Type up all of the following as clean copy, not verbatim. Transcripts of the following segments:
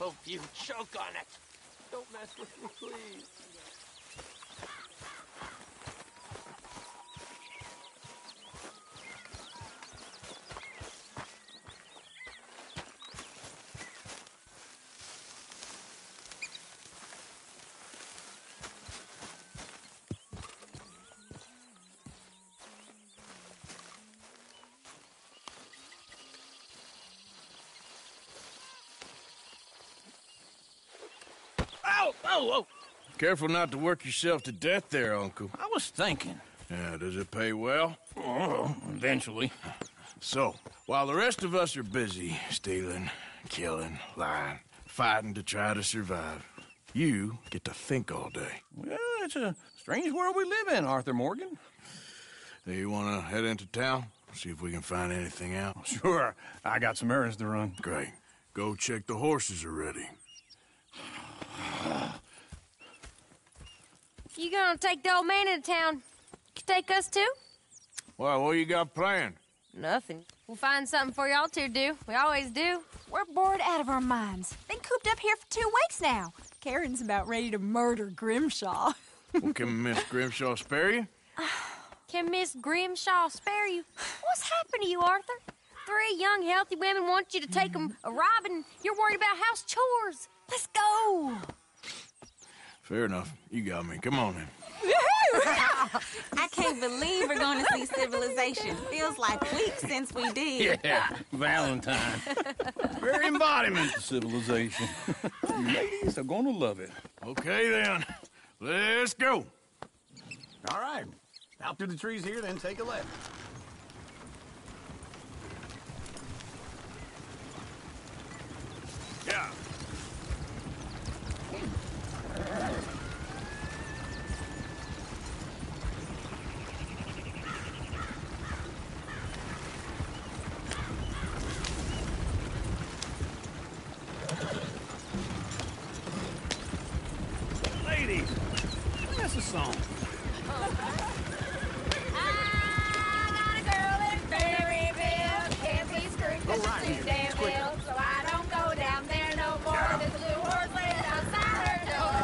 hope you choke on it. Don't mess with me, please. Oh! Careful not to work yourself to death there, Uncle. I was thinking. Yeah, does it pay well? Oh, eventually. So, while the rest of us are busy stealing, killing, lying, fighting to try to survive, you get to think all day. Well, it's a strange world we live in, Arthur Morgan. Hey, you want to head into town? See if we can find anything out? Sure. I got some errands to run. Great. Go check the horses are ready. You gonna take the old man into town? You take us too? Well, what you got planned? Nothing. We'll find something for y'all to do. We always do. We're bored out of our minds. Been cooped up here for 2 weeks now. Karen's about ready to murder Grimshaw. Well, can Miss Grimshaw spare you? Can Miss Grimshaw spare you? What's happened to you, Arthur? 3 young, healthy women want you to take them a robbing. You're worried about house chores. Let's go. Fair enough. You got me. Come on, then. I can't believe we're going to see civilization. Feels like weeks since we did. Yeah, Valentine. Very embodiment of civilization. You ladies are going to love it. Okay, then. Let's go. All right. Out through the trees here, then take a left. Yeah. Ladies, that's a song. Go right here. Damn hill, so I don't go down there no more. There's a little horse laying outside her door.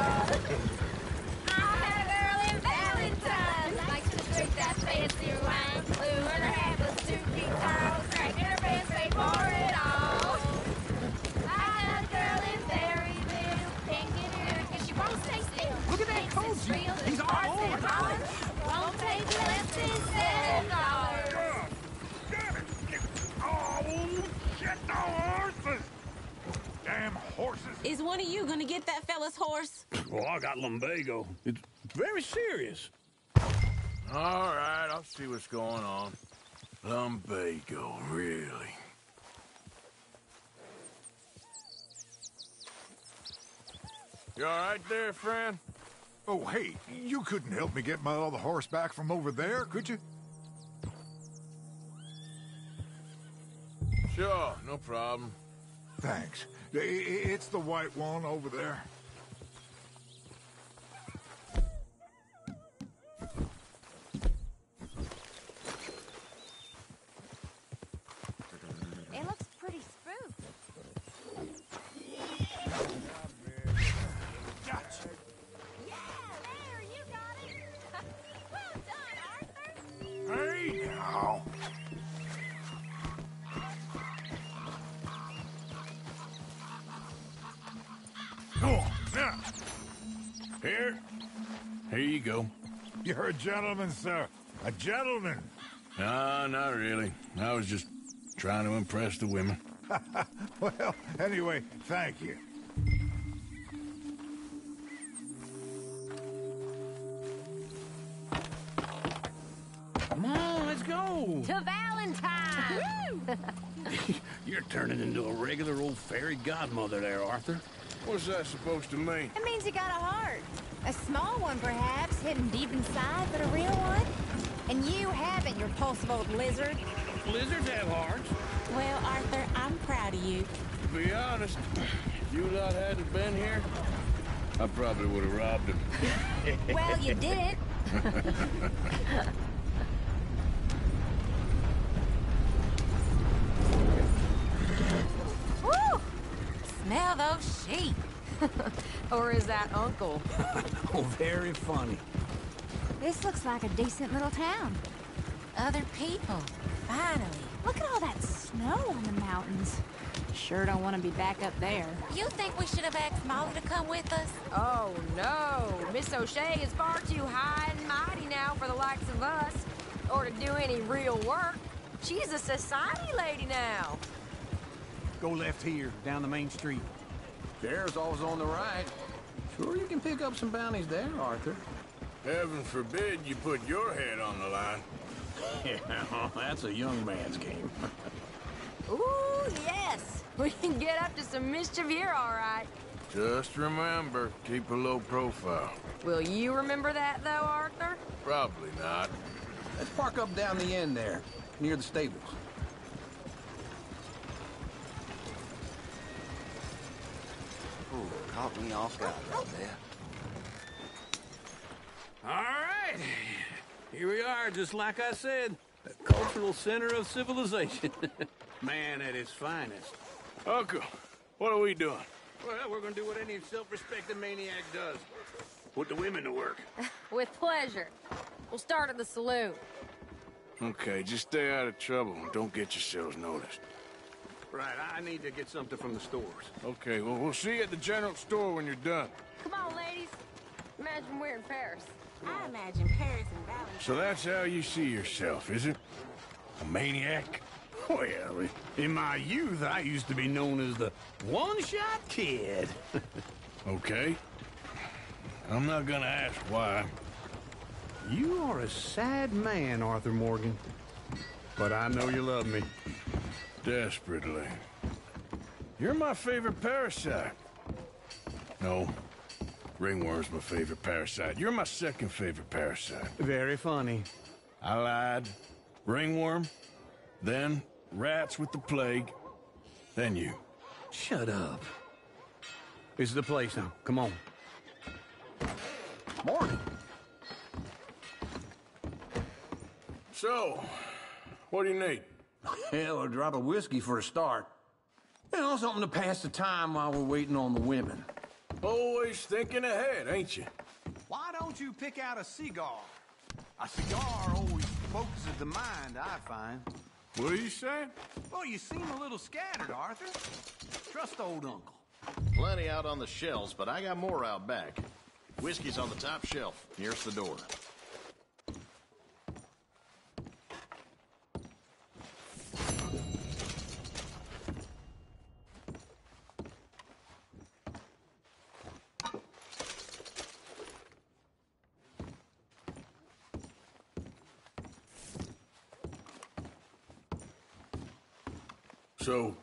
I had a girl in Valentine, likes to drink that fancy wine. Blue in her hat was 2 feet tall, cracking her pants, they pour it all. I had a girl in Berryville, can't get her 'cause she won't stay still. Look at that coat. He's all over it. Won't take less than $7. Damn horses! Is one of you going to get that fella's horse? Well, I got lumbago. It's very serious. All right, I'll see what's going on. Lumbago, really? You all right there, friend? Oh, hey, you couldn't help me get my other horse back from over there, could you? Sure, no problem. Thanks. It's the white one over there. It looks pretty spooked. Gotcha. Yeah, there, you got it. Well done, Arthur. Hey, now. Go on, now. Here you go. You're a gentleman, sir. A gentleman. No, not really. I was just trying to impress the women. Well, anyway, thank you. Come on, let's go. To Valentine. You're turning into a regular old fairy godmother there, Arthur. What's that supposed to mean? It means you got a heart. A small one, perhaps, hidden deep inside, but a real one. And you haven't, you repulsive old lizard. Lizards have hearts. Well, Arthur, I'm proud of you. To be honest, if you lot hadn't been here, I probably would have robbed him. Well, you didn't. Smell those sheep. Or is that Uncle? Oh, very funny. This looks like a decent little town. Other people. Finally. Look at all that snow on the mountains. Sure don't want to be back up there. You think we should have asked Molly to come with us? Oh, no. Miss O'Shea is far too high and mighty now for the likes of us. Or to do any real work. She's a society lady now. Go left here, down the main street. Sheriff's always on the right. Sure you can pick up some bounties there, Arthur. Heaven forbid you put your head on the line. Yeah, that's a young man's game. Ooh, yes. We can get up to some mischief here, all right. Just remember, keep a low profile. Will you remember that, though, Arthur? Probably not. Let's park up down the end there, near the stables. Ooh, caught me off guard right there. All right. Here we are, just like I said. The cultural center of civilization. Man at its finest. Uncle, what are we doing? Well, we're gonna do what any self-respecting maniac does. Put the women to work. With pleasure. We'll start at the saloon. Okay, just stay out of trouble and don't get yourselves noticed. Right, I need to get something from the stores. Okay, well, we'll see you at the general store when you're done. Come on, ladies. Imagine we're in Paris. I imagine Paris and Valley. So that's how you see yourself, is it? A maniac? Well, in my youth, I used to be known as the one-shot kid. Okay. I'm not gonna ask why. You are a sad man, Arthur Morgan. But I know you love me. Desperately. You're my favorite parasite. No. Ringworm's my favorite parasite. You're my second favorite parasite. Very funny. I lied. Ringworm. Then rats with the plague. Then you. Shut up. This is the place now. Come on. Morgan. So, what do you need? Hell, a drop of whiskey for a start. You know, something to pass the time while we're waiting on the women. Always thinking ahead, ain't you? Why don't you pick out a cigar? A cigar always focuses the mind, I find. What are you saying? Well, you seem a little scattered, Arthur. Trust old Uncle. Plenty out on the shelves, but I got more out back. Whiskey's on the top shelf, nearest the door. So,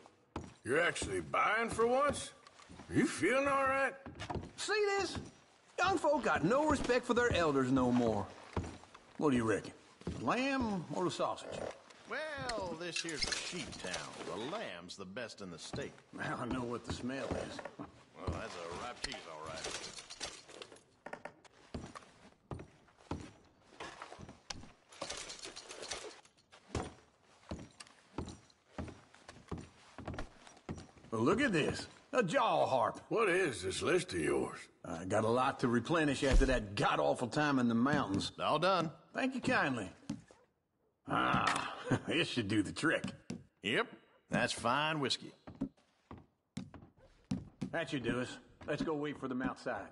you're actually buying for once? Are you feeling all right? See this? Young folk got no respect for their elders no more. What do you reckon? The lamb or the sausage? Well, this here's a sheep town. The lamb's the best in the state. Now I know what the smell is. Well, that's a ripe cheese, all right. Well, look at this. A jaw harp. What is this list of yours? I got a lot to replenish after that god-awful time in the mountains. All done. Thank you kindly. Ah, this should do the trick. Yep, that's fine whiskey. That should do us. Let's go wait for them outside.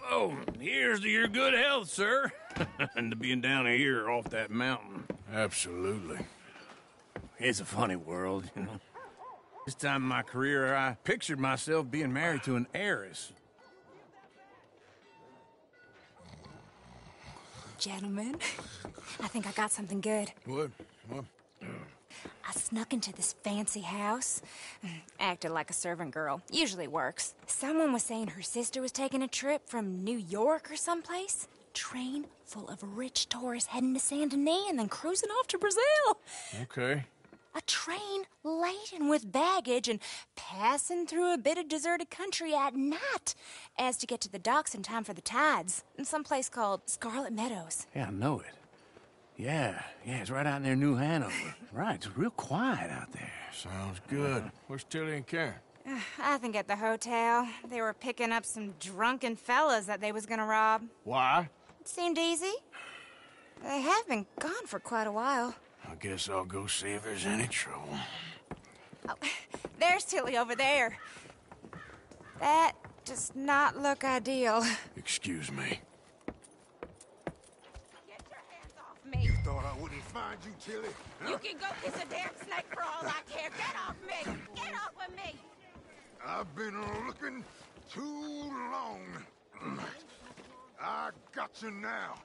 Oh, here's to your good health, sir. And to being down here off that mountain. Absolutely. It's a funny world, you know. This time in my career, I pictured myself being married to an heiress. Gentlemen, I think I got something good. What? I snuck into this fancy house. Acted like a servant girl. Usually works. Someone was saying her sister was taking a trip from New York or someplace. Train full of rich tourists heading to Saint Denis and then cruising off to Brazil. Okay. A train laden with baggage and passing through a bit of deserted country at night as to get to the docks in time for the tides in some place called Scarlet Meadows. Yeah, I know it. Yeah, it's right out near New Hanover. Right, it's real quiet out there. Sounds good. Where's Tilly and Karen? I think at the hotel. They were picking up some drunken fellas that they was gonna rob. Why? It seemed easy. They have been gone for quite a while. I guess I'll go see if there's any trouble. Oh, there's Tilly over there. That does not look ideal. Excuse me. Get your hands off me. You thought I wouldn't find you, Tilly? Huh? You can go kiss a damn snake for all I care. Get off me! Get off of me! I've been looking too long. I got you now.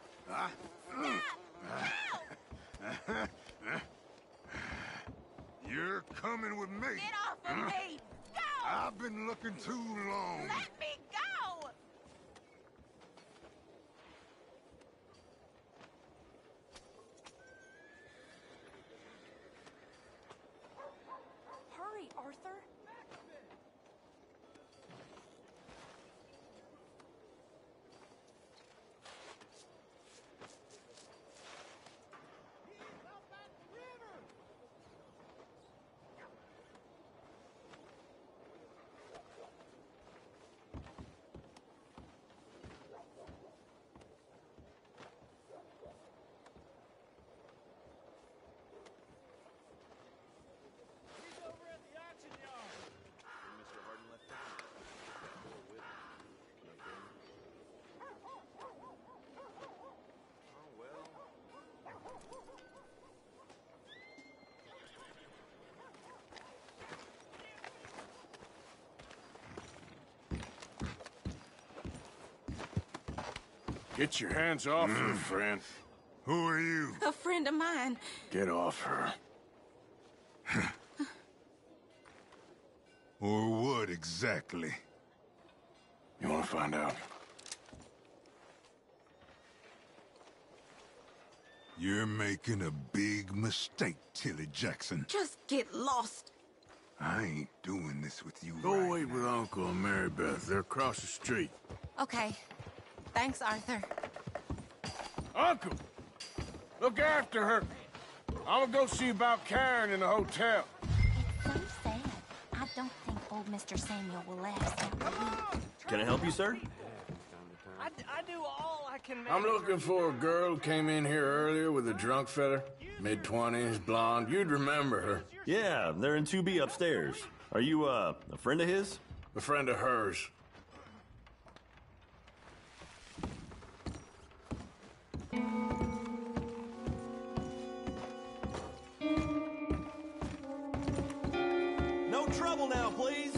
You're coming with me. Get off of me! Go! I've been looking too long. Let me go! Hurry, Arthur. Get your hands off her, friend. Who are you? A friend of mine. Get off her. Or what exactly? You want to find out? You're making a big mistake, Tilly Jackson. Just get lost. I ain't doing this with you Go right wait with Uncle and Mary Beth. They're across the street. Okay. Thanks, Arthur. Uncle! Look after her. I'm gonna go see about Karen in the hotel. It's so sad. I don't think old Mr. Samuel will let us out the week. Can I help you, sir? I do all I can. I'm looking for a girl who came in here earlier with a drunk fella. Mid-20s, blonde. You'd remember her. Yeah, they're in 2B upstairs. Are you, a friend of his? A friend of hers. No trouble now, please.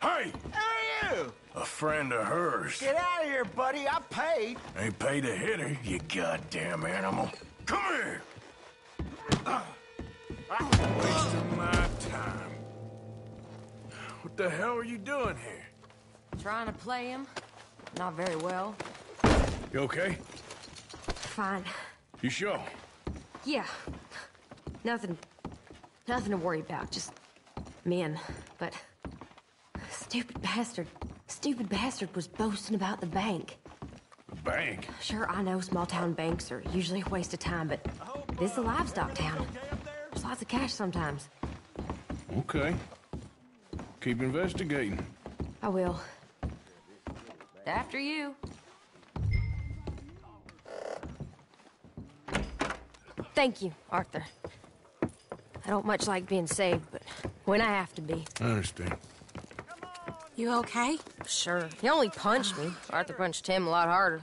Hey! Hey, you! A friend of hers. Get out of here, buddy. I paid. Ain't paid to hit her, you goddamn animal. Come here! Wasting my time. What the hell are you doing here? Trying to play him. Not very well. You okay? Fine. You sure? Yeah. Nothing to worry about. Just men. But stupid bastard was boasting about the bank. The bank? Sure, I know small town banks are usually a waste of time, but this is a livestock town. There's lots of cash sometimes. Okay. Keep investigating. I will. After you. Thank you, Arthur. I don't much like being saved, but when I have to be. I understand. You okay? Sure. He only punched me. Arthur punched him a lot harder.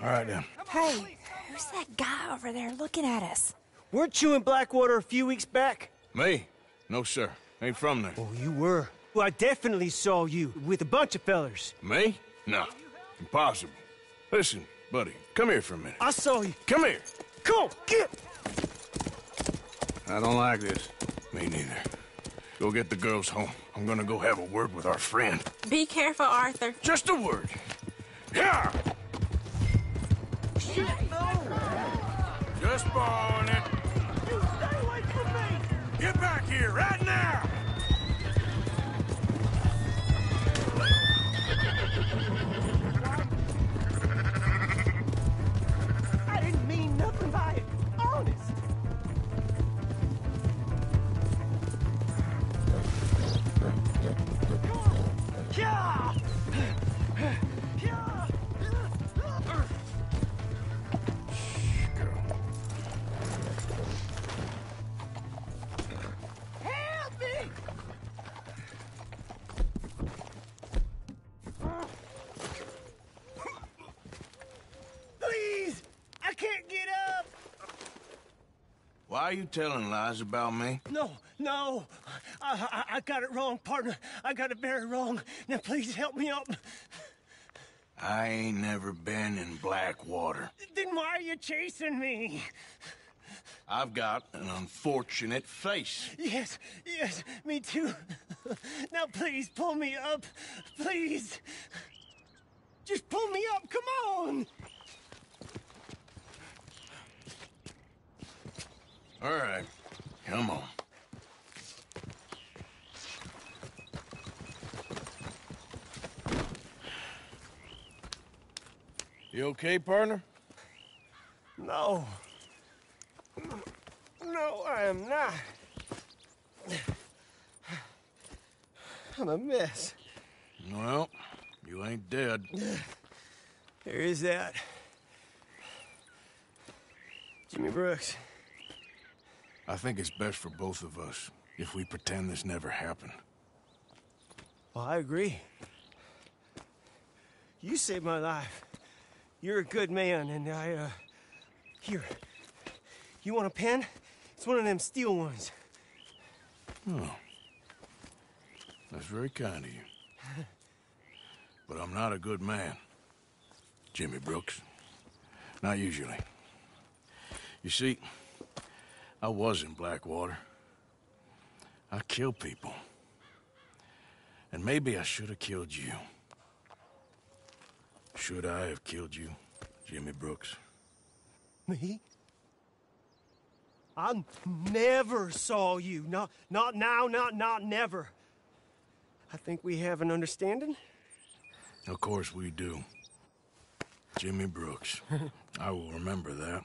All right, then. Hey, who's that guy over there looking at us? Weren't you in Blackwater a few weeks back? Me? No, sir. Ain't from there. Oh, you were. Well, I definitely saw you with a bunch of fellers. Me? No. Impossible. Listen, buddy, come here for a minute. I saw you. Come here. Come on, get! I don't like this. Me neither. Go get the girls home. I'm gonna go have a word with our friend. Be careful, Arthur. Just a word. Yeah! Shit, no! Just borrowing it. You stay away from me! Get back here, right now! I didn't mean nothing by it. Honest. Yeah! Yeah! Help me! Please! I can't get up! Why are you telling lies about me? No. I got it wrong, partner. I got it very wrong. Now, please help me up. I ain't never been in Blackwater. Then why are you chasing me? I've got an unfortunate face. Yes, me too. Now, please, pull me up. Please. Just pull me up, come on! All right, come on. You okay, partner? No. No, I am not. I'm a mess. Well, you ain't dead. There is that. Jimmy Brooks. I think it's best for both of us if we pretend this never happened. Well, I agree. You saved my life. You're a good man, and Here. You want a pen? It's one of them steel ones. Oh. That's very kind of you. But I'm not a good man, Jimmy Brooks. Not usually. You see, I was in Blackwater. I killed people. And maybe I should have killed you. Should I have killed you, Jimmy Brooks? Me? I never saw you. Not now, not never. I think we have an understanding. Of course we do. Jimmy Brooks. I will remember that.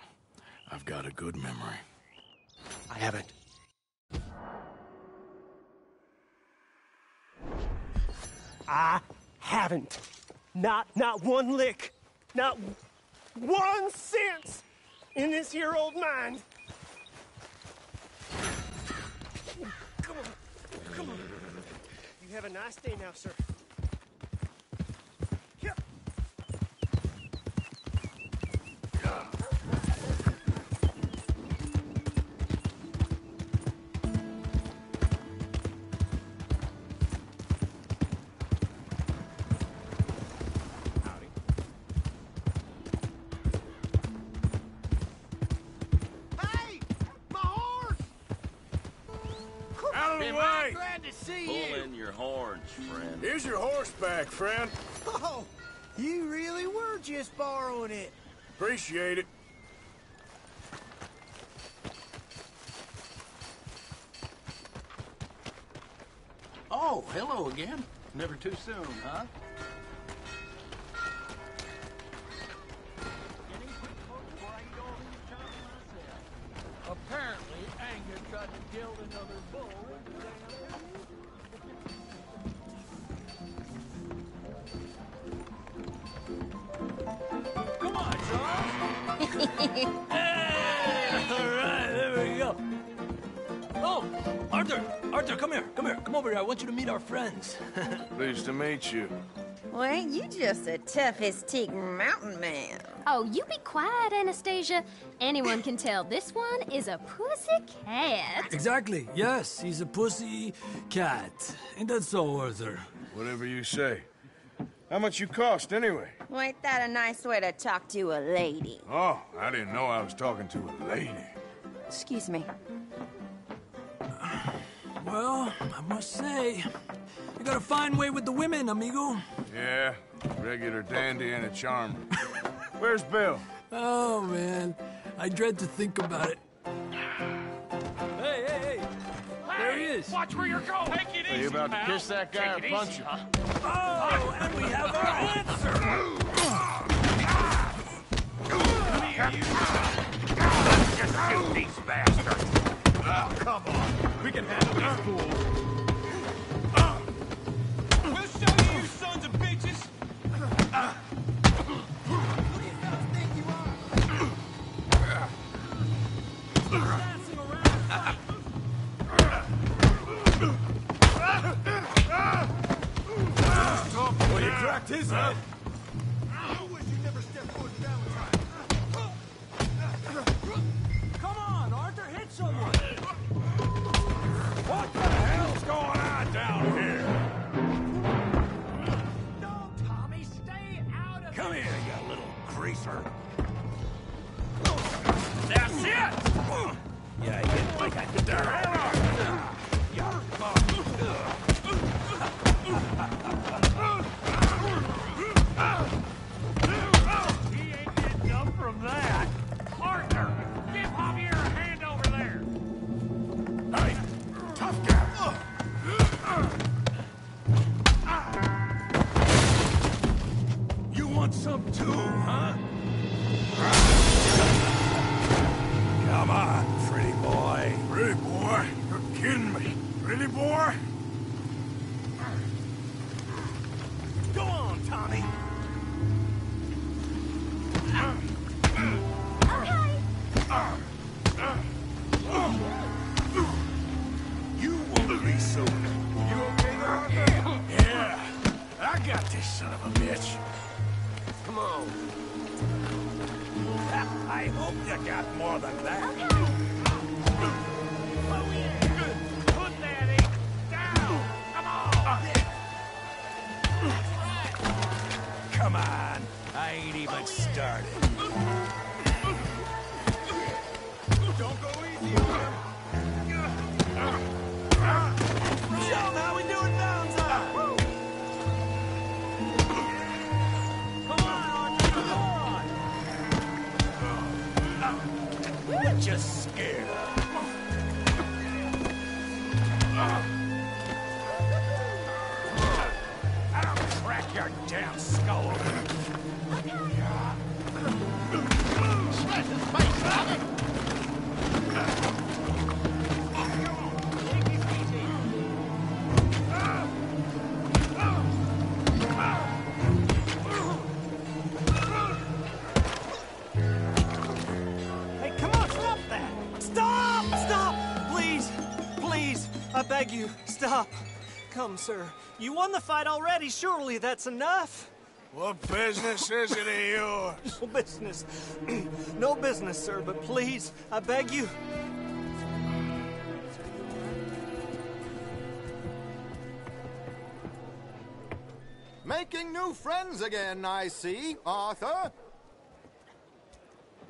I've got a good memory. I haven't. I haven't. Not one lick. Not 1 cent in this here old mind. Come on. You have a nice day now, sir. Yeah. Hey! My horse! Out of the way! Glad to see Pull in your horns, friend. Here's your horse back, friend. Oh, you really were just borrowing it. Appreciate it. Oh, hello again. Never too soon, huh? Apparently, anger tried to kill another bull. All right, there we go. Oh, Arthur, come here. Come over here. I want you to meet our friends. Pleased to meet you. Well, ain't you just a tough-as-teak mountain man? Oh, you be quiet, Anastasia. Anyone can tell this one is a pussy cat. Exactly. Yes, he's a pussy cat. Ain't that so, Arthur? Whatever you say. How much you cost, anyway? Well, ain't that a nice way to talk to a lady? Oh, I didn't know I was talking to a lady. Excuse me. Well, I must say, you got a fine way with the women, amigo. Yeah, regular dandy and a charmer. Where's Bill? Oh, man. I dread to think about it. Hey! There he is. Watch where you're going. Take it easy, Are you about to pal. kiss that guy or Take it punch easy, him? huh? Oh, and we have our answer. Just shoot these bastards. Oh, come on. We can handle these fools. We'll show you, you sons of bitches. Well, you cracked his head. I wish you never stepped foot in Valentine. Come on, Arthur, hit someone. What the hell's going on down here? No, Tommy, stay out of Come here, you little greaser. That's it! Yeah, you didn't like I did that. He ain't getting up from that. Arthur, give Javier a hand over there. Hey, tough guy. You want some too, huh? Come on, pretty boy. Pretty boy? You're kidding me. Pretty boy? Go on, Tommy. You won't be so... You okay there? Yeah. I got this son of a bitch. Come on. I hope you got more than that. Oh, yeah. Put that ape down. Come on. Come on. I ain't even started. Don't go easy on him. Show him how we do it Valentine. Come on, Arthur, come on. What you scared of? I'll crack your damn skull. Smash his face, Tommy! Hey, come on, stop that! Stop! Stop! Please! Please! I beg you, stop. Come, sir. You won the fight already. Surely that's enough. What business is it of yours? No business. No business, sir, but please, I beg you. Making new friends again, I see, Arthur.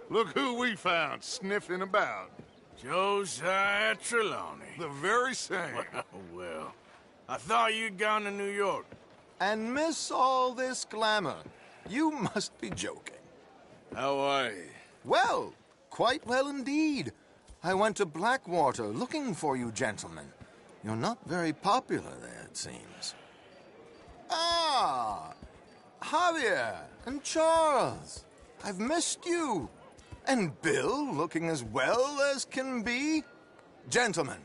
Look who we found sniffing about. Josiah Trelawney. The very same. Well, I thought you'd gone to New York. And miss all this glamour. You must be joking. How are you? Well, quite well indeed. I went to Blackwater looking for you gentlemen. You're not very popular there, it seems. Ah! Javier and Charles. I've missed you. And Bill looking as well as can be. Gentlemen,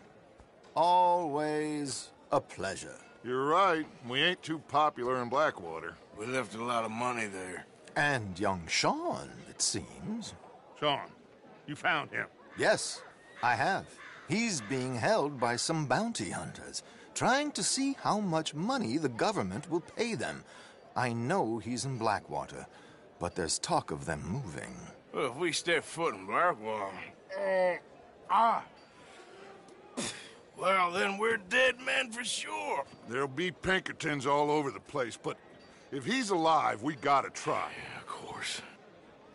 always a pleasure. You're right. We ain't too popular in Blackwater. We left a lot of money there. And young Sean, it seems. Sean, you found him. Yes, I have. He's being held by some bounty hunters, trying to see how much money the government will pay them. I know he's in Blackwater, but there's talk of them moving. Well, if we step foot in Blackwater... well, then we're dead men for sure. There'll be Pinkertons all over the place, but if he's alive, we gotta try. Yeah, of course.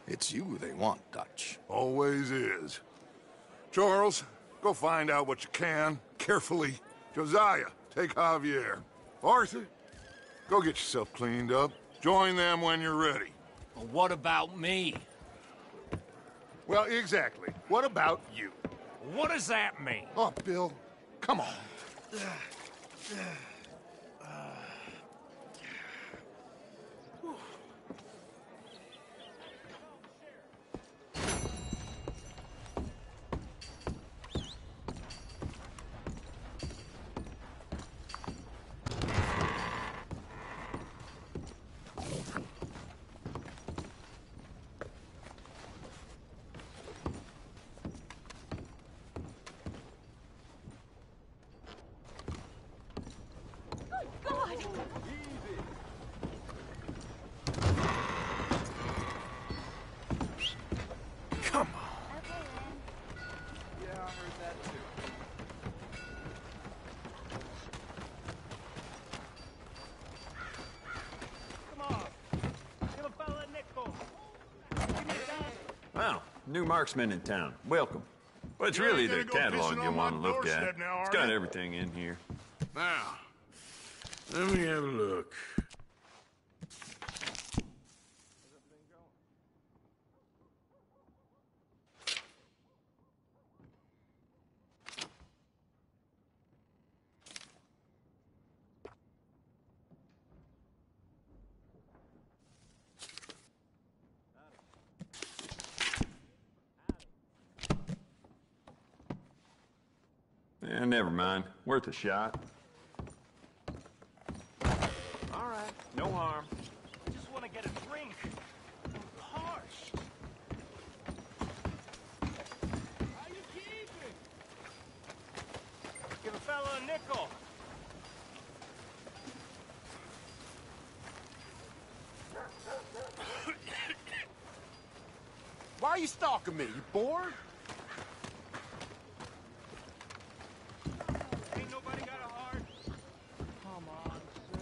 It's you they want, Dutch. Always is. Charles, go find out what you can, carefully. Josiah, take Javier. Arthur, go get yourself cleaned up. Join them when you're ready. Well, what about me? Well, exactly. What about you? What does that mean? Oh, Bill, come on. Come on. Yeah, I heard that too. Come on. Give a fella a nickel. Wow, new marksman in town. Welcome. But it's You really ain't the gonna go catalog fishing you on my want to look doorstep at. now, It's are got you? everything in here. Now, let me have a look. Never mind. Worth a shot. All right, no harm. I just want to get a drink. I'm parched. How you keeping? Give a fella a nickel. Why are you stalking me? You bored? Ain't nobody got a heart. Come on, sir.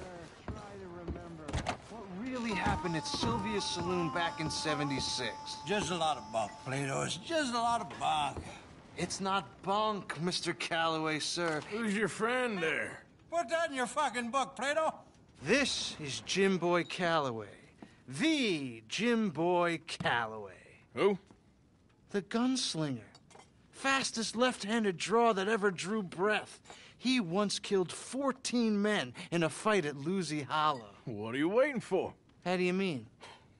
Try to remember. What really happened at Sylvia's Saloon back in '76? Just a lot of bunk, Plato. It's just a lot of bunk. It's not bunk, Mr. Calloway, sir. Who's your friend there? Put that in your fucking book, Plato. This is Jim Boy Calloway. The Jim Boy Calloway. Who? The gunslinger. Fastest left-handed draw that ever drew breath. He once killed 14 men in a fight at Lucy Hollow. What are you waiting for? How do you mean?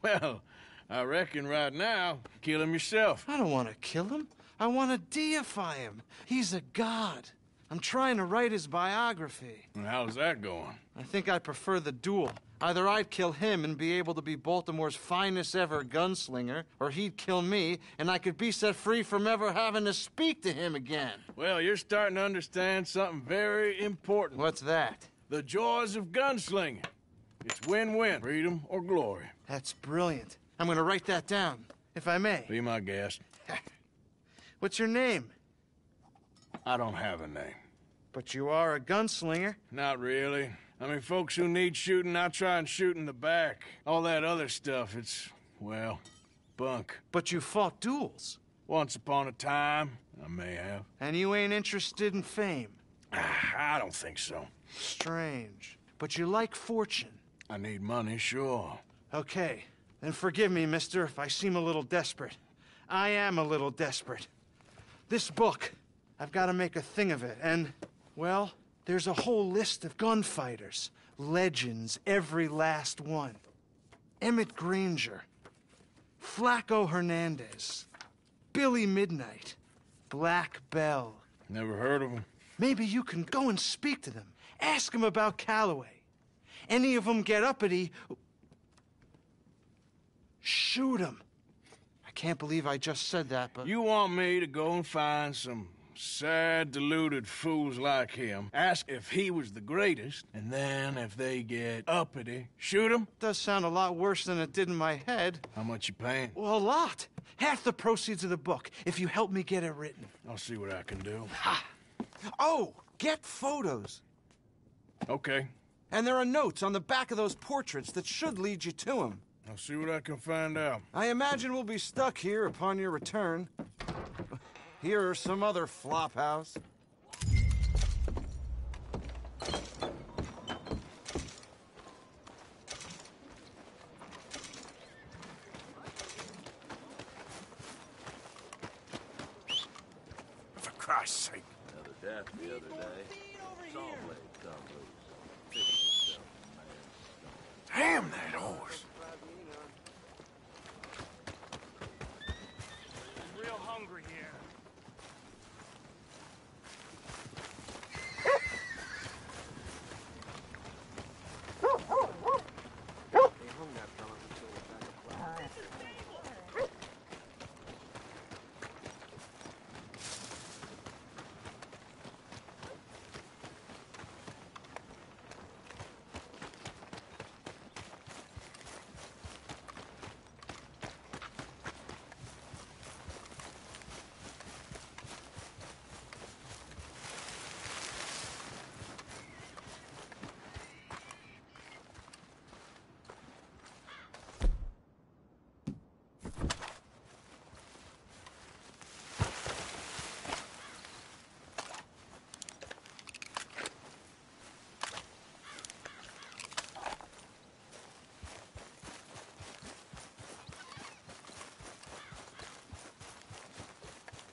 Well, I reckon right now, kill him yourself. I don't want to kill him. I want to deify him. He's a god. I'm trying to write his biography. And how's that going? I think I prefer the duel. Either I'd kill him and be able to be Baltimore's finest ever gunslinger, or he'd kill me and I could be set free from ever having to speak to him again. Well, you're starting to understand something very important. What's that? The joys of gunslinging. It's win-win, freedom or glory. That's brilliant. I'm going to write that down, if I may. Be my guest. What's your name? I don't have a name. But you are a gunslinger. Not really. I mean, folks who need shooting, I try and shoot in the back. All that other stuff, it's, well, bunk. But you fought duels. Once upon a time, I may have. And you ain't interested in fame. I don't think so. Strange. But you like fortune. I need money, sure. Okay. Then forgive me, mister, if I seem a little desperate. I am a little desperate. This book, I've got to make a thing of it, and, well, there's a whole list of gunfighters. Legends, every last one. Emmett Granger. Flaco Hernandez. Billy Midnight. Black Bell. Never heard of him. Maybe you can go and speak to them. Ask them about Calloway. Any of them get uppity, shoot them. I can't believe I just said that, but... You want me to go and find some sad, deluded fools like him, ask if he was the greatest, and then if they get uppity, shoot him? Does sound a lot worse than it did in my head. How much you paying? Well, a lot. Half the proceeds of the book, if you help me get it written. I'll see what I can do. Ha! Oh, get photos. Okay. And there are notes on the back of those portraits that should lead you to him. I'll see what I can find out. I imagine we'll be stuck here upon your return. Here are some other flophouse. For Christ's sake. Another death the other day. Saw blade come loose. Damn that horse. Real hungry here.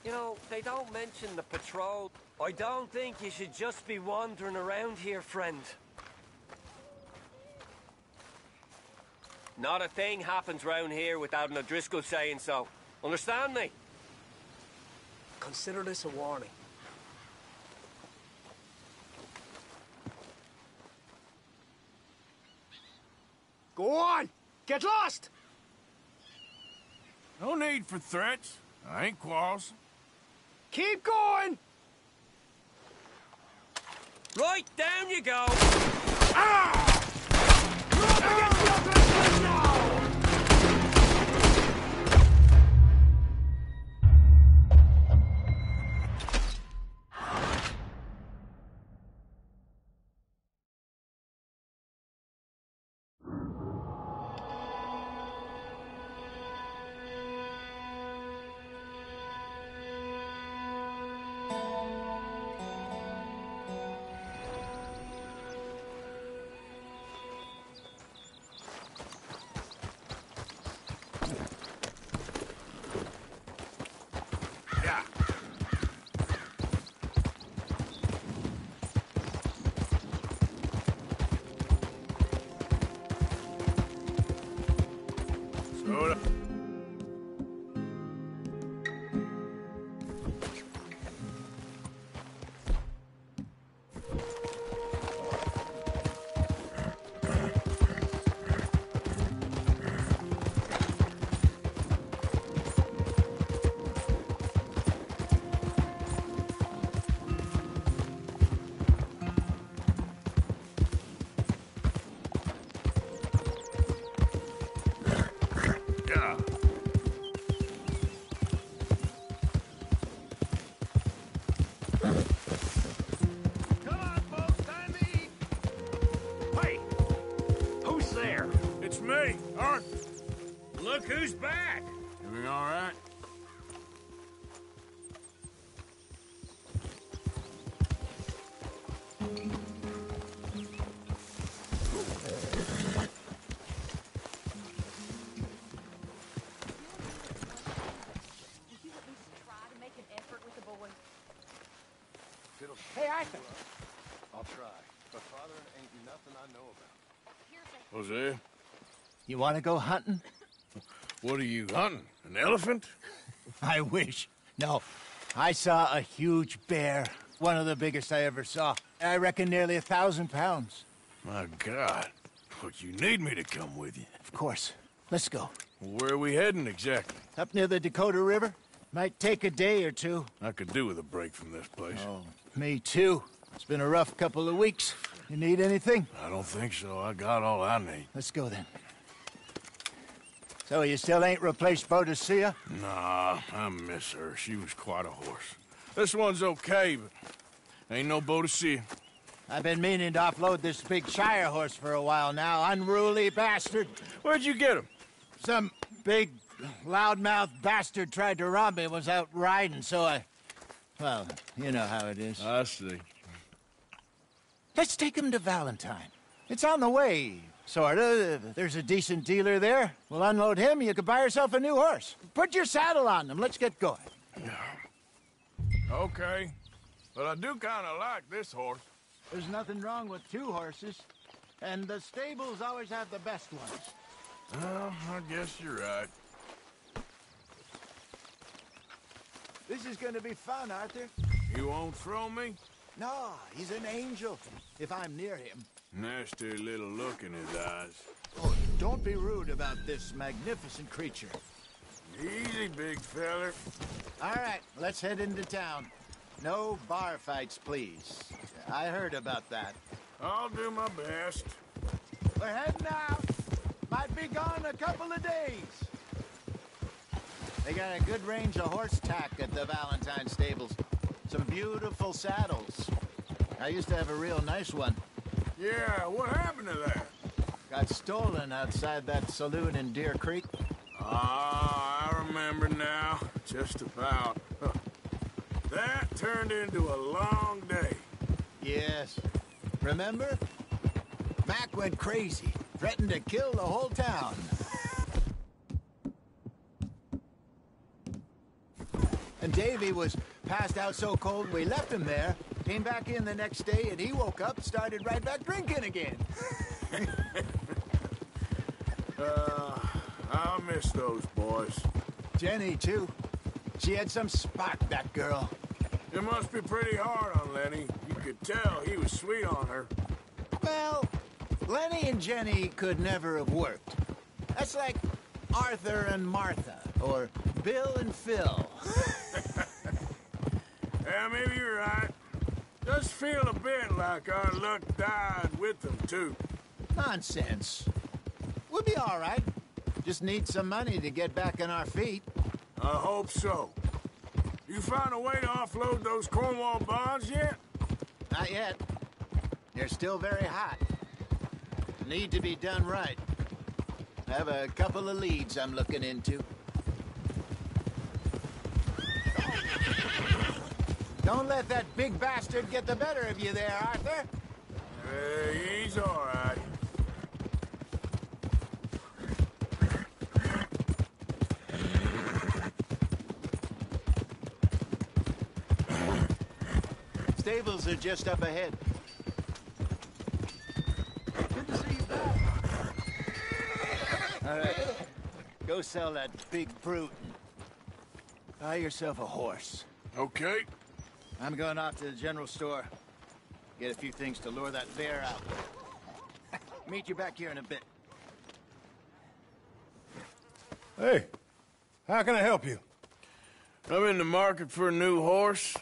You know, they don't mention the patrol. I don't think you should just be wandering around here, friend. Not a thing happens round here without an O'Driscoll saying so. Understand me? Consider this a warning. Go on! Get lost! No need for threats. I ain't quarrelsome. Keep going! Right, down you go! Ah! You're up against the O'Driscolls now! Look who's back! Everything all right? Hey, Arthur. I'll try. But father ain't nothing I know about. Hosea? You want to go hunting? What are you hunting? An elephant? I wish. No. I saw a huge bear. One of the biggest I ever saw. I reckon nearly 1,000 pounds. My God. But you need me to come with you. Of course. Let's go. Where are we heading exactly? Up near the Dakota River. Might take a day or two. I could do with a break from this place. Oh, me too. It's been a rough couple of weeks. You need anything? I don't think so. I got all I need. Let's go then. So you still ain't replaced Boadicea? Nah, I miss her. She was quite a horse. This one's okay, but ain't no Boadicea. I've been meaning to offload this big Shire horse for a while now. Unruly bastard. Where'd you get him? Some big, loudmouth bastard tried to rob me and was out riding, so I... Well, you know how it is. I see. Let's take him to Valentine. It's on the way, sorta. There's a decent dealer there. We'll unload him, you can buy yourself a new horse. Put your saddle on them, let's get going. Okay. But I do kind of like this horse. There's nothing wrong with two horses. And the stables always have the best ones. Well, I guess you're right. This is gonna be fun, Arthur. You won't throw me? No, he's an angel, if I'm near him. Nasty little look in his eyes. Oh, don't be rude about this magnificent creature. Easy, big feller. All right, let's head into town. No bar fights, please. I heard about that. I'll do my best. We're heading out. Might be gone a couple of days. They got a good range of horse tack at the Valentine stables. Some beautiful saddles. I used to have a real nice one. Yeah, what happened to that? Got stolen outside that saloon in Deer Creek. Ah, I remember now. Just about. Huh. That turned into a long day. Yes. Remember? Mac went crazy. Threatened to kill the whole town. And Davy was passed out so cold we left him there. Came back in the next day and he woke up, started right back drinking again. I'll miss those boys. Jenny, too. She had some spark, that girl. It must be pretty hard on Lenny. You could tell he was sweet on her. Well, Lenny and Jenny could never have worked. That's like Arthur and Martha, or Bill and Phil. Yeah, maybe you're right. Does feel a bit like our luck died with them, too. Nonsense. We'll be all right. Just need some money to get back on our feet. I hope so. You found a way to offload those Cornwall bonds yet? Not yet. They're still very hot. Need to be done right. I have a couple of leads I'm looking into. Don't let that big bastard get the better of you there, Arthur. He's all right. Stables are just up ahead. Good to see you back. All right. Go sell that big brute. Buy yourself a horse. Okay. I'm going off to the general store. Get a few things to lure that bear out. Meet you back here in a bit. Hey, how can I help you? I'm in the market for a new horse.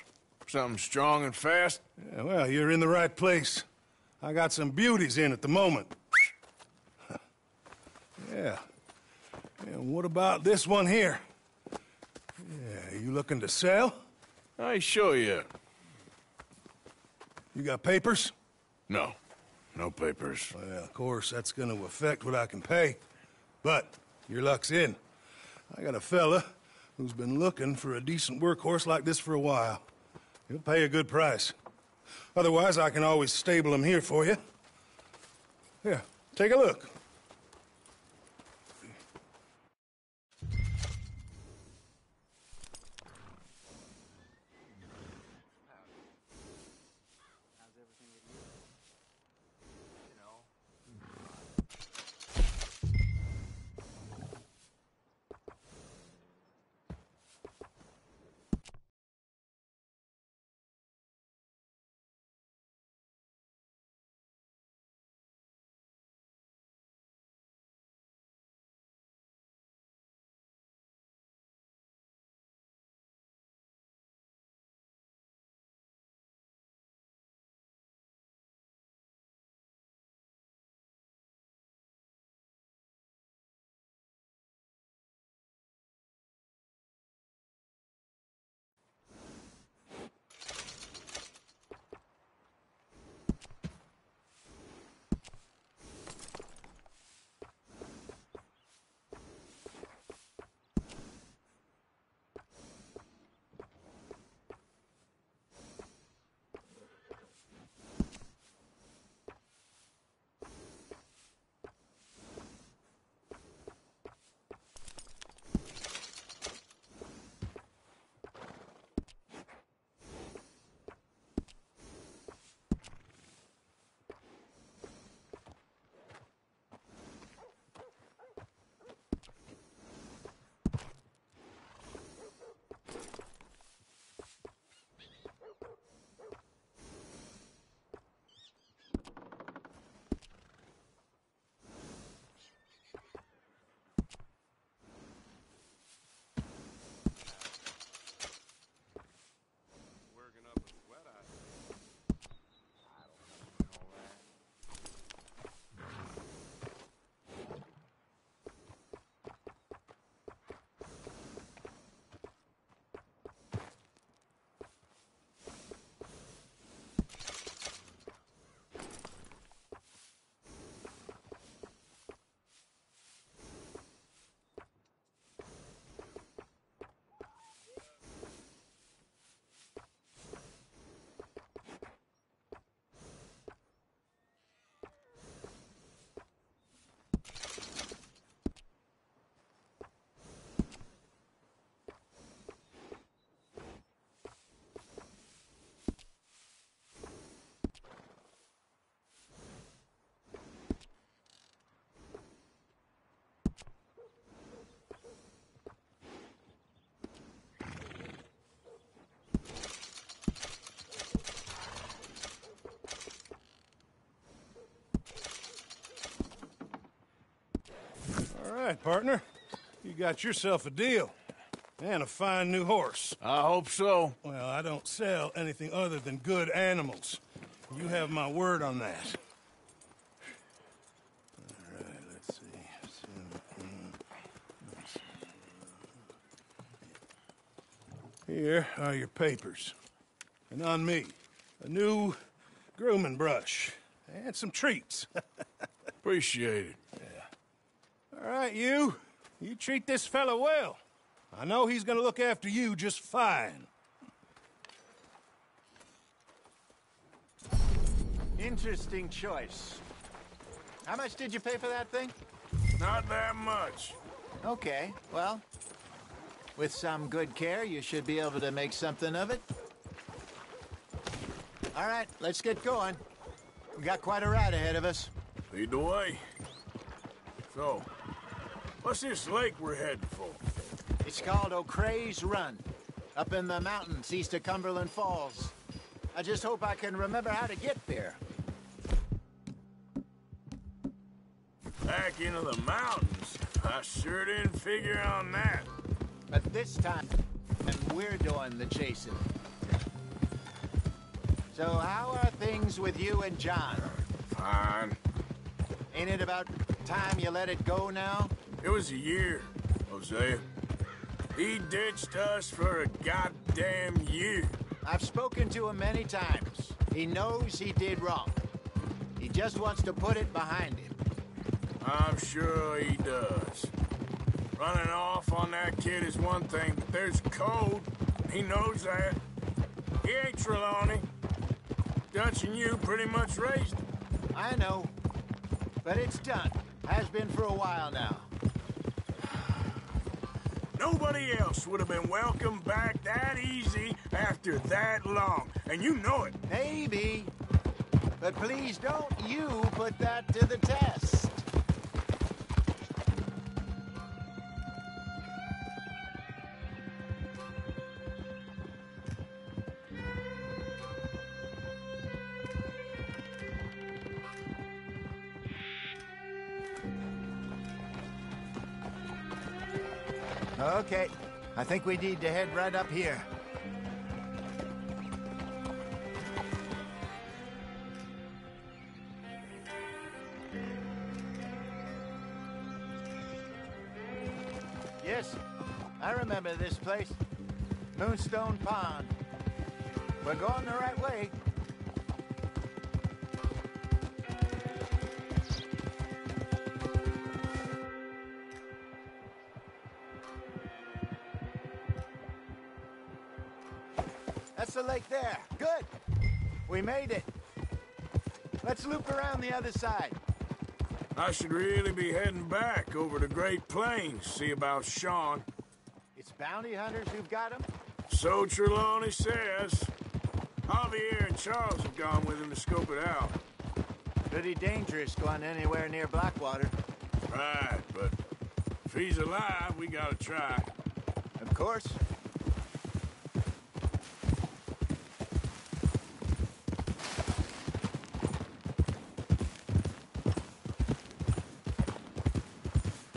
Something strong and fast. Yeah, well, you're in the right place. I got some beauties in at the moment. Yeah. And what about this one here? Yeah, you looking to sell? I ain't sure yet. You got papers? No. No papers. Well, of course, that's gonna affect what I can pay. But your luck's in. I got a fella who's been looking for a decent workhorse like this for a while. He'll pay a good price. Otherwise, I can always stable him here for you. Here, take a look. right, partner. You got yourself a deal. And a fine new horse. I hope so. Well, I don't sell anything other than good animals. You have my word on that. All right, let's see. Here are your papers. And on me, a new grooming brush. And some treats. Appreciate it. Yeah. All right, you. You treat this fella well. I know he's gonna look after you just fine. Interesting choice. How much did you pay for that thing? Not that much. Okay, well, with some good care, you should be able to make something of it. All right, let's get going. We got quite a ride ahead of us. Lead the way. So, what's this lake we're heading for? It's called O'Creagh's Run, up in the mountains east of Cumberland Falls. I just hope I can remember how to get there. Back into the mountains? I sure didn't figure on that. But this time, we're doing the chasing. So how are things with you and John? Fine. Ain't it about time you let it go now? It was a year, Hosea. He ditched us for a goddamn year. I've spoken to him many times. He knows he did wrong. He just wants to put it behind him. I'm sure he does. Running off on that kid is one thing, but there's code. He knows that. He ain't Trelawney. Dutch and you pretty much raised him. I know. But it's done. Has been for a while now. Nobody else would have been welcomed back that easy after that long. And you know it. Maybe. But please don't you put that to the test. Okay, I think we need to head right up here. Yes, I remember this place. Moonstone Pond. We're going the right way. That's the lake there. Good. We made it. Let's loop around the other side. I should really be heading back over the Great Plains, see about Sean. It's bounty hunters who've got him? So Trelawney says. Javier and Charles have gone with him to scope it out. Pretty dangerous going anywhere near Blackwater. Right, but if he's alive, we gotta try. Of course.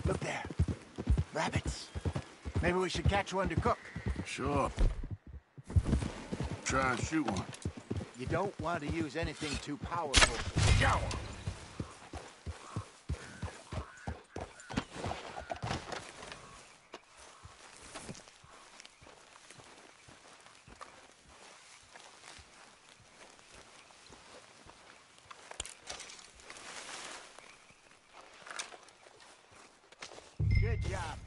Look there. Rabbits. Maybe we should catch one to cook. Sure. Try and shoot one. You don't want to use anything too powerful. Got one. Good job.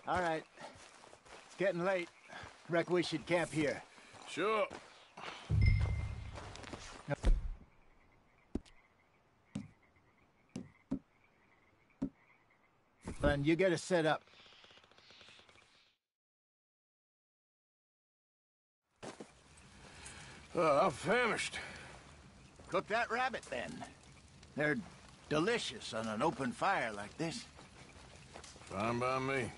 All right. It's getting late. Reckon we should camp here. Sure. And you get us set up. I'm famished. Cook that rabbit, then. They're delicious on an open fire like this. Fine by me.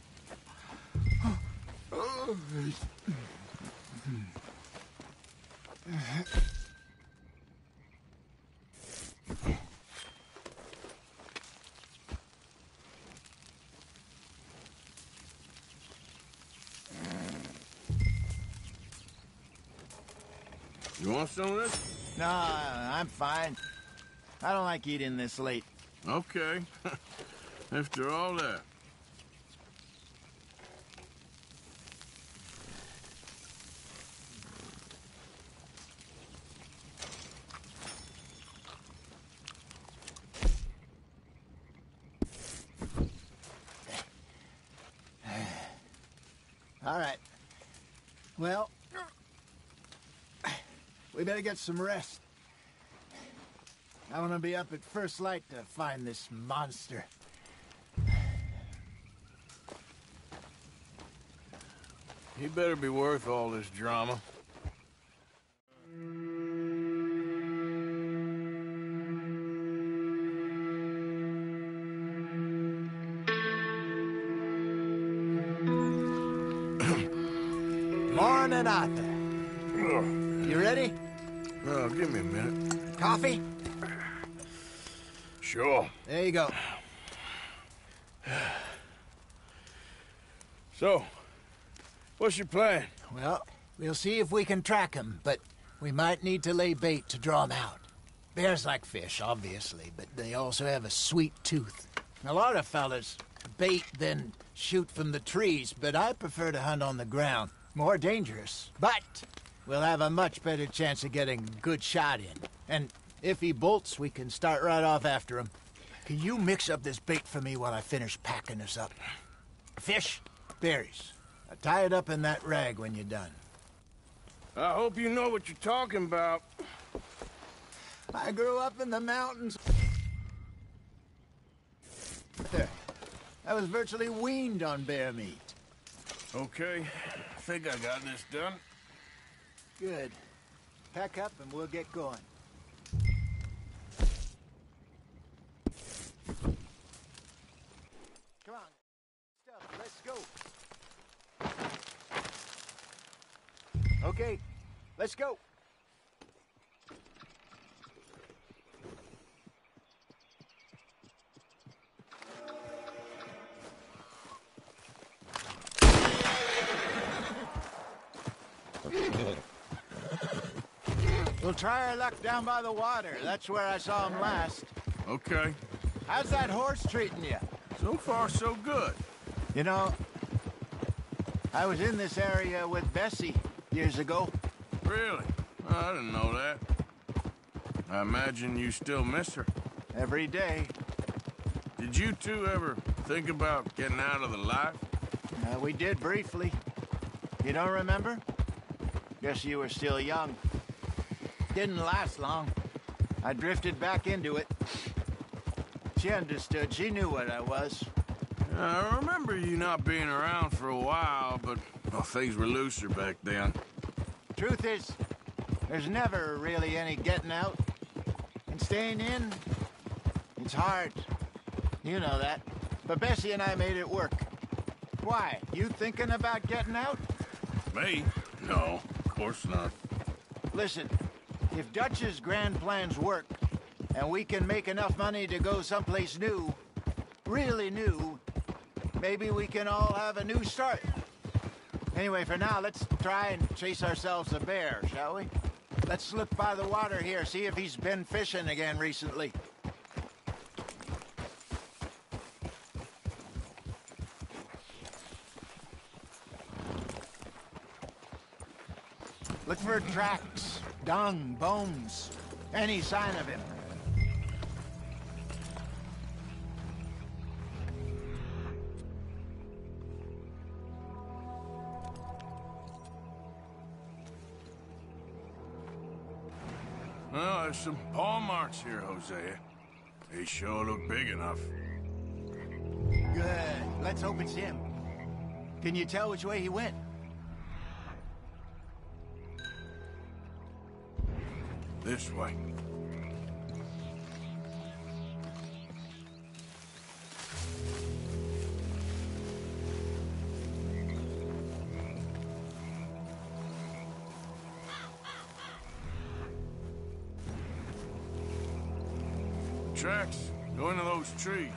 You want some of this? No, I'm fine. I don't like eating this late. Okay. After all that. All right. Well, we better get some rest. I want to be up at first light to find this monster. He better be worth all this drama. Morning, Arthur. You ready? Oh, give me a minute. Coffee? Sure. There you go. So, what's your plan? Well, we'll see if we can track him, but we might need to lay bait to draw him out. Bears like fish, obviously, but they also have a sweet tooth. A lot of fellas bait, then shoot from the trees, but I prefer to hunt on the ground. More dangerous, but we'll have a much better chance of getting a good shot in. And if he bolts, we can start right off after him. Can you mix up this bait for me while I finish packing this up? Fish, berries. Tie it up in that rag when you're done. I hope you know what you're talking about. I grew up in the mountains. There. I was virtually weaned on bear meat. Okay, I think I got this done. Good. Pack up and we'll get going. Come on. Stuff, let's go. Okay, let's go. We'll try our luck down by the water. That's where I saw him last. Okay. How's that horse treating you? So far, so good. You know, I was in this area with Bessie years ago. Really? Oh, I didn't know that. I imagine you still miss her. Every day. Did you two ever think about getting out of the life? We did briefly. You don't remember? Guess you were still young. Didn't last long. I drifted back into it. She understood. She knew what I was. I remember you not being around for a while, but well, things were looser back then. Truth is, there's never really any getting out. And staying in, it's hard. You know that. But Bessie and I made it work. Why? You thinking about getting out? Me? No, of course not. Listen, if Dutch's grand plans work, and we can make enough money to go someplace new, really new, maybe we can all have a new start. Anyway, for now, let's try and chase ourselves a bear, shall we? Let's slip by the water here, see if he's been fishing again recently. Look for tracks, dung, bones, any sign of him. Well, there's some paw marks here, Hosea. They sure look big enough. Good. Let's hope it's him. Can you tell which way he went? This way. Tracks go into those trees.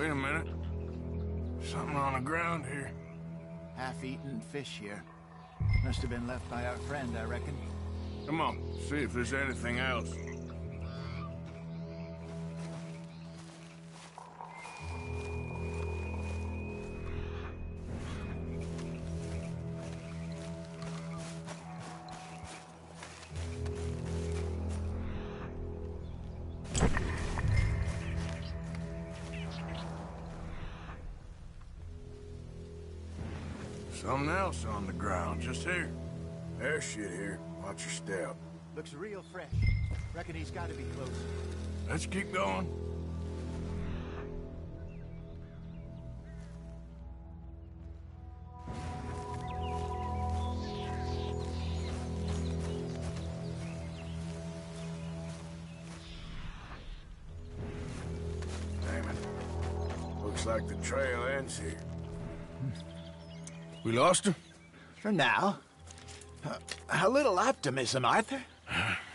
Wait a minute. Something on the ground here. Half-eaten fish here. Must have been left by our friend, I reckon. Come on, see if there's anything else. Something else on the ground, just here. There's shit here. Watch your step. Looks real fresh. Reckon he's got to be close. Let's keep going. Damn it. Looks like the trail ends here. We lost him? For now. A little optimism, Arthur.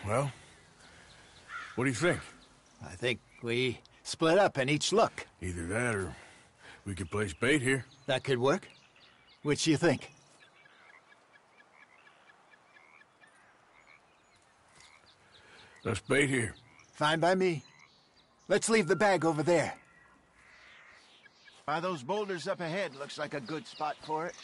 Well, what do you think? I think we split up and each look. Either that or we could place bait here. That could work. Which do you think? Let's bait here. Fine by me. Let's leave the bag over there. By those boulders up ahead, looks like a good spot for it.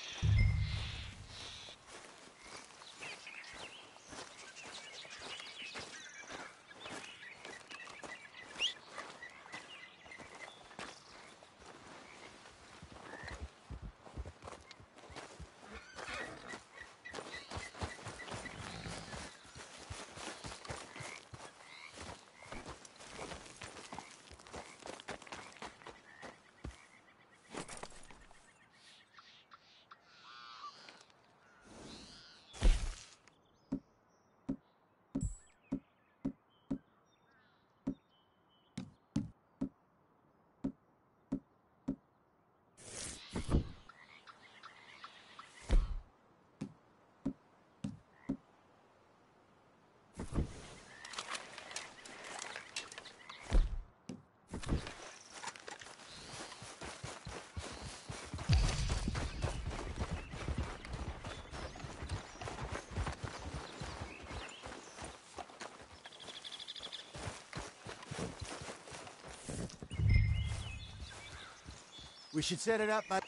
We should set it up by...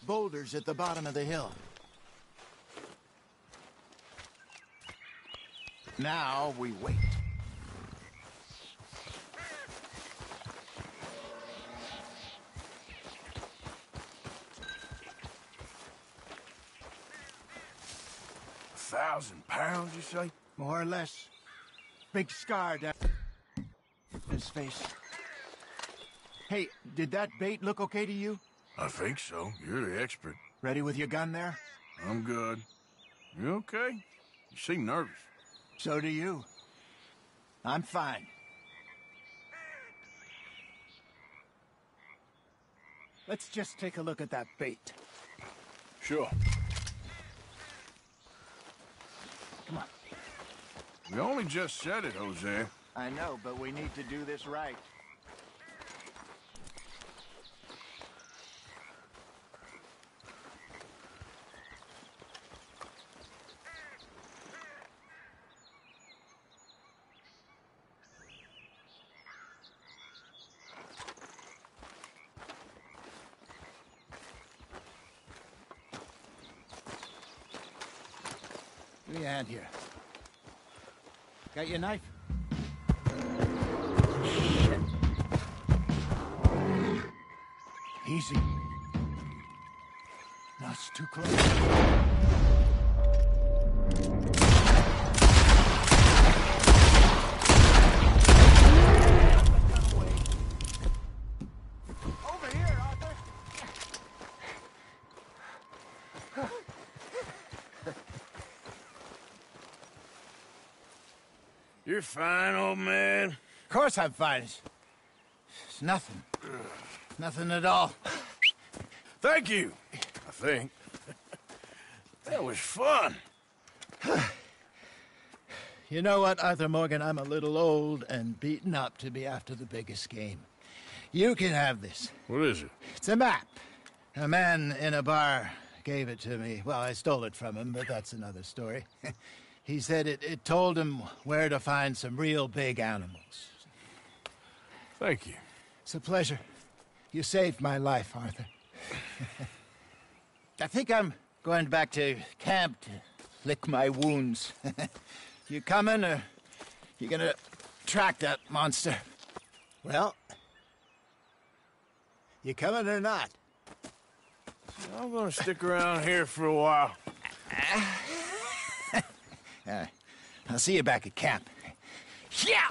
boulders at the bottom of the hill. Now we wait. £1,000, you say? More or less. Big scar down his face. Hey, did that bait look okay to you? I think so. You're the expert. Ready with your gun there? I'm good. You okay? You seem nervous. So do you. I'm fine. Let's just take a look at that bait. Sure. Come on. We only just said it, Jose. I know, but we need to do this right. Give me a hand here. Got your knife? Shit. Easy. No, it's too close. Over here, Arthur. You're fine, old man. Of course I'm fine. It's nothing. Nothing at all. Thank you, I think. That was fun. You know what, Arthur Morgan? I'm a little old and beaten up to be after the biggest game. You can have this. What is it? It's a map. A man in a bar gave it to me. Well, I stole it from him, but that's another story. He said it told him where to find some real big animals. Thank you. It's a pleasure. You saved my life, Arthur. I think I'm going back to camp to lick my wounds. You coming, or you gonna track that monster? Well, you coming or not? I'm gonna stick around here for a while. I'll see you back at camp. Yeah!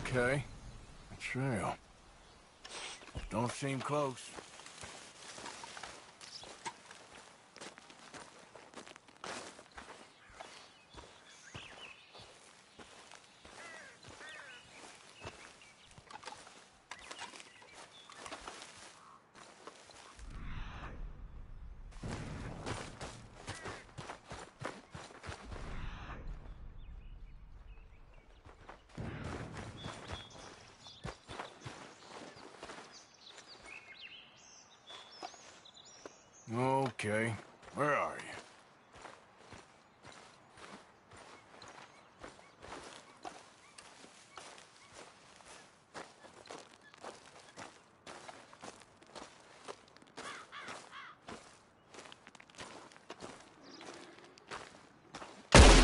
Okay. A trail. Don't seem close. Okay, where are you?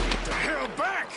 Get the hell back!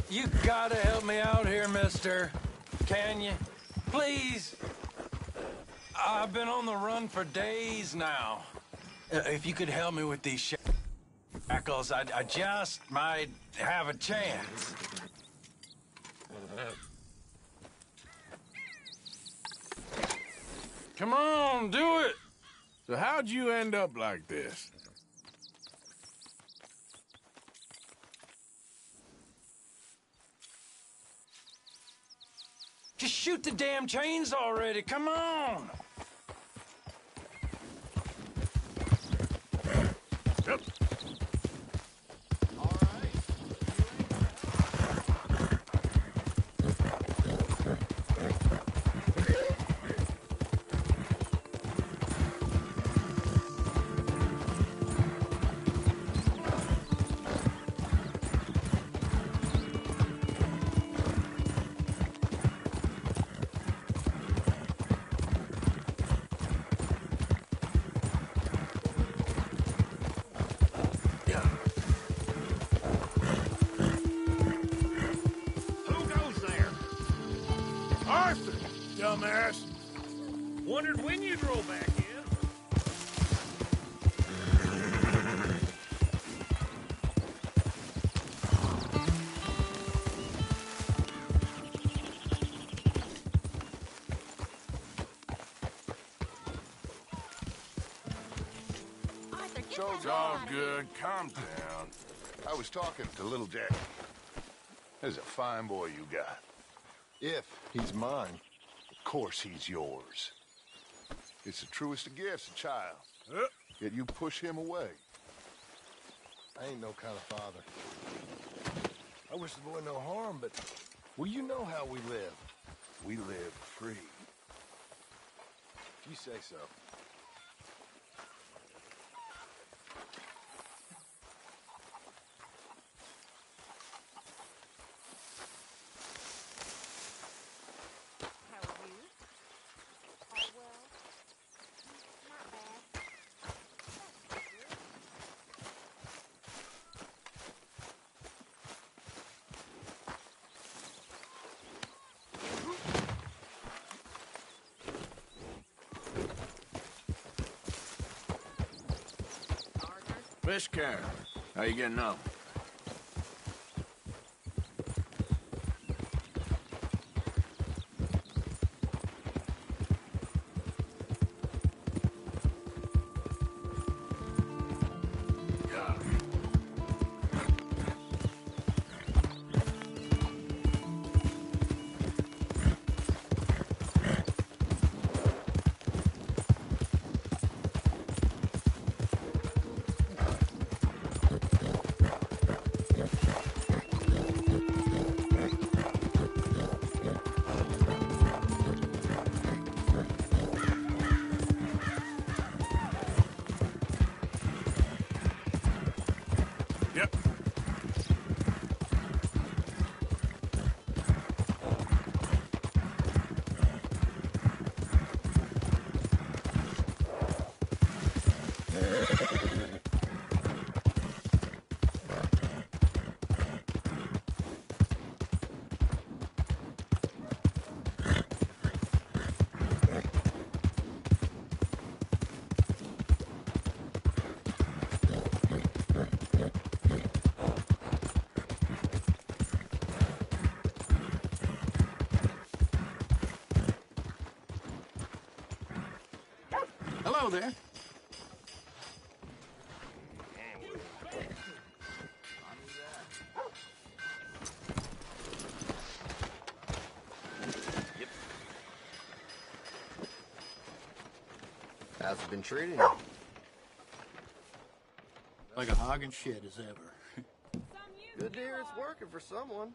You gotta help me out here, mister. Can you? Please? I've been on the run for days now. If you could help me with these shackles, I just might have a chance. Come on, do it! So how'd you end up like this? Just shoot the damn chains already, come on! Yep. Dumbass. Wondered when you drove back in. It's all good. Calm down. I was talking to little Jack. There's a fine boy you got. If he's mine, of course he's yours. It's the truest of gifts, a child. Yet you push him away. I ain't no kind of father. I wish the boy no harm, but, well, you know how we live. We live free. If you say so. Miss Karen, how you getting on? Yep. Hello there. How's it been treating you? Like a hog and shit as ever. Good to hear it's working for someone.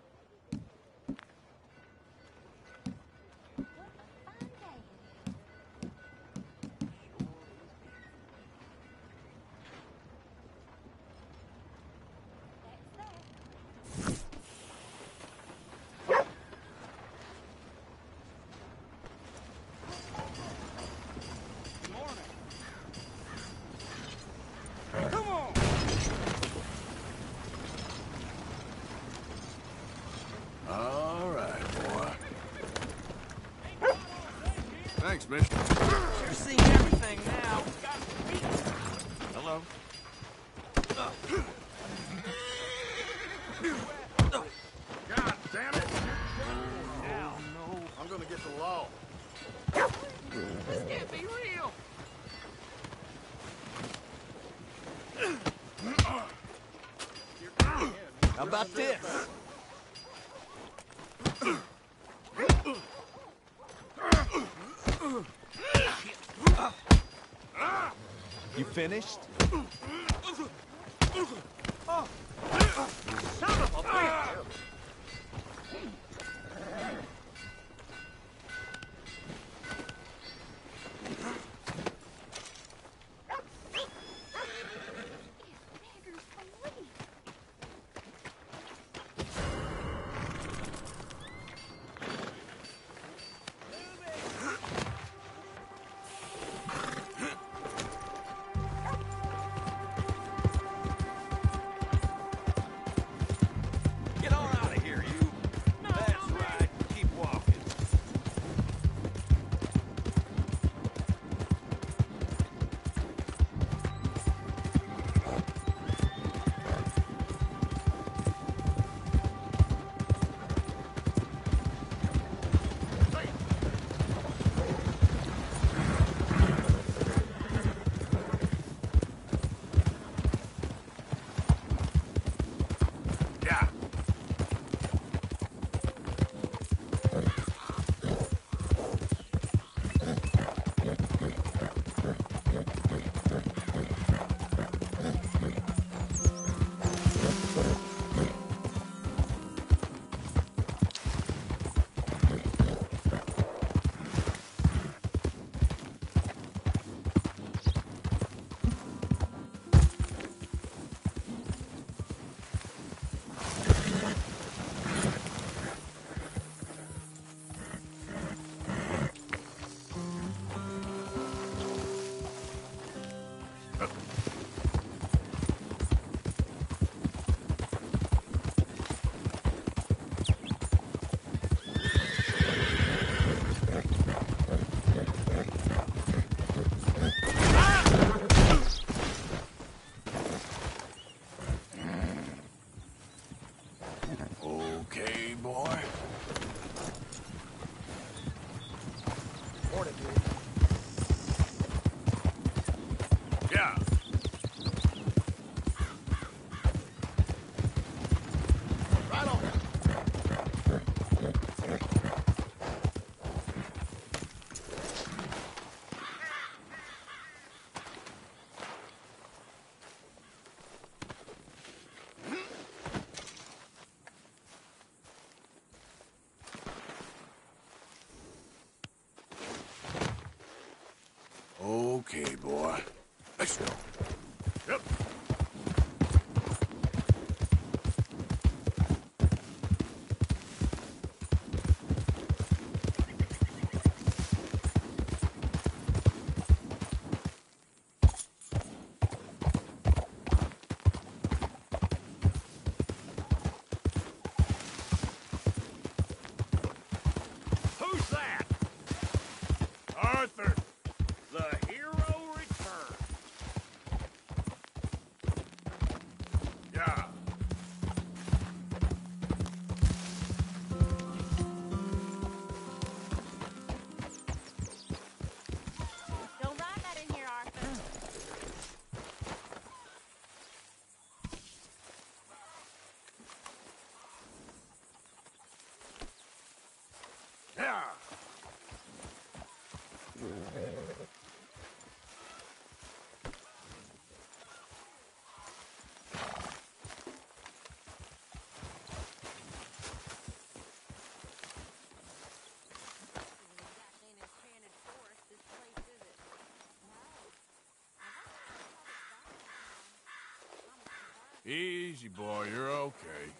Thanks, mister. You're seeing everything now. Hello. God damn it! Now. No, I'm gonna get the law. This can't be real. How about this? You finished? Oh. Son of a bitch! Easy, boy. You're okay.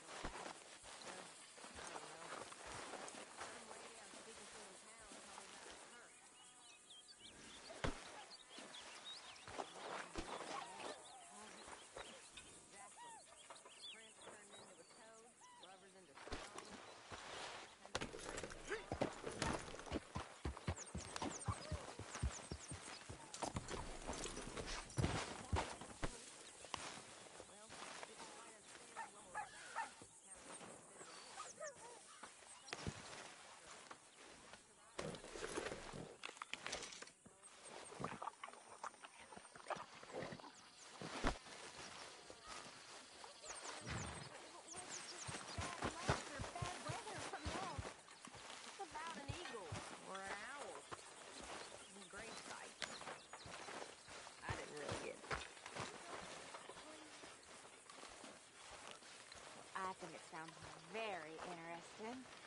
I think it sounds very interesting.